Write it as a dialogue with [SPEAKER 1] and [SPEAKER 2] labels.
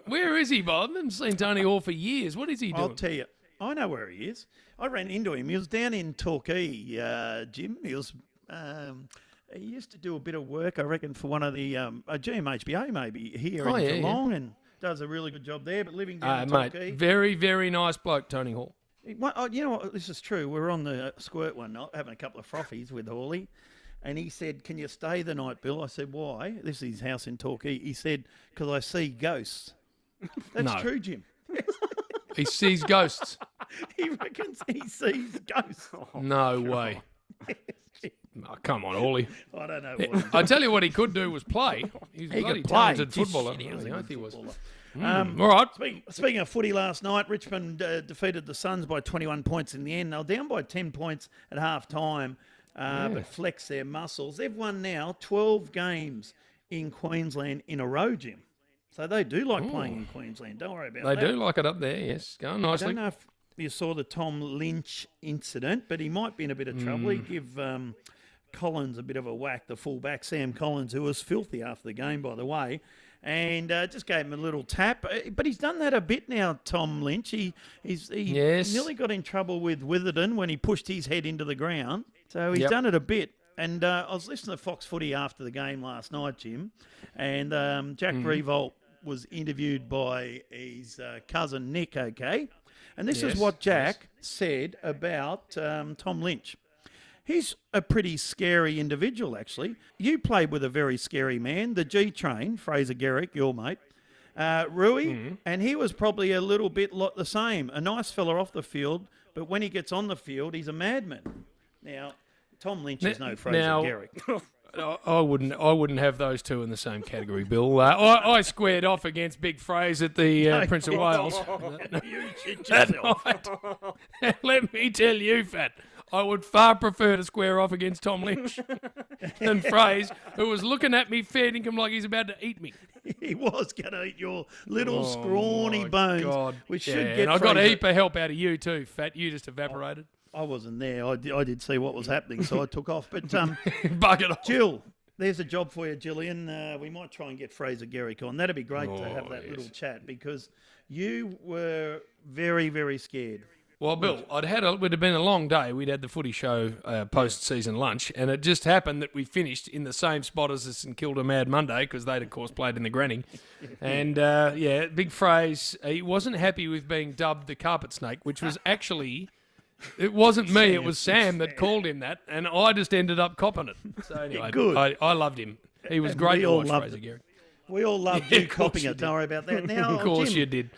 [SPEAKER 1] Where is he, Bob? I haven't seen Tony Hall for years. What is he doing?
[SPEAKER 2] I'll tell you. I know where he is. I ran into him. He was down in Torquay, Jim. He was. He used to do a bit of work, I reckon, for one of the GMHBA maybe here in Geelong, and does a really good job there. But living down in Torquay,
[SPEAKER 1] mate, very, very nice bloke, Tony Hall.
[SPEAKER 2] You know what? This is true. We were on the squirt one night having a couple of frothies with Hawley, and he said, "Can you stay the night, Bill?" I said, "Why?" This is his house in Torquay. He said, "Because I see ghosts." That's true, Jim.
[SPEAKER 1] He sees ghosts.
[SPEAKER 2] He reckons he sees ghosts.
[SPEAKER 1] No way. Oh, come on, Hawley.
[SPEAKER 2] I don't know what.
[SPEAKER 1] I tell you what he could do was play. He's a bloody talented footballer.
[SPEAKER 2] He was a good footballer.
[SPEAKER 1] All right.
[SPEAKER 2] Speaking of footy last night, Richmond defeated the Suns by 21 points in the end. They were down by 10 points at half time, but flexed their muscles. They've won now 12 games in Queensland in a row, Jim. So they do like playing in Queensland. Don't worry about that.
[SPEAKER 1] They do like it up there, yes. Going nicely.
[SPEAKER 2] I don't know if you saw the Tom Lynch incident, but he might be in a bit of trouble. He'd give Collins a bit of a whack, the fullback, Sam Collins, who was filthy after the game, by the way, and just gave him a little tap. But he's done that a bit now, Tom Lynch. He nearly got in trouble with Witherden when he pushed his head into the ground. So he's done it a bit. And I was listening to Fox Footy after the game last night, Jim, and Jack Revolt was interviewed by his cousin Nick, okay? And this is what Jack said about Tom Lynch. He's a pretty scary individual, actually. You played with a very scary man, the G-Train, Fraser Gehrig, your mate, Rui, and he was probably a little bit the same. A nice fella off the field, but when he gets on the field, he's a madman. Now, Tom Lynch is no Fraser Gehrig.
[SPEAKER 1] I wouldn't have those two in the same category, Bill. I squared off against Big Fraser at the Prince of Wales.
[SPEAKER 2] You shit yourself.
[SPEAKER 1] Let me tell you, Fat, I would far prefer to square off against Tom Lynch than Fraser, who was looking at me, feeding him like he's about to eat me.
[SPEAKER 2] He was going to eat your little scrawny bones.
[SPEAKER 1] God.
[SPEAKER 2] We should get.
[SPEAKER 1] And I got a heap of help out of you too, Fat. You just evaporated.
[SPEAKER 2] I wasn't there. I did see what was happening, so I took off. But
[SPEAKER 1] Bucket off.
[SPEAKER 2] Jill, there's a job for you, Gillian. We might try and get Fraser Gehrig on. That'd be great to have that little chat because you were very, very scared.
[SPEAKER 1] Well, Bill, it would have been a long day. We'd had the footy show post-season lunch, and it just happened that we finished in the same spot as the St Kilda Mad Monday because they'd, of course, played in the Granny. And, big phrase, he wasn't happy with being dubbed the carpet snake, which was actually... It wasn't me, it was Sam that called him that, and I just ended up copping it. So anyway,
[SPEAKER 2] good.
[SPEAKER 1] I loved him. He was great to watch, Fraser Gehrig.
[SPEAKER 2] We all loved you copying it. Don't worry about that. Now,
[SPEAKER 1] of course
[SPEAKER 2] Jim,
[SPEAKER 1] you did.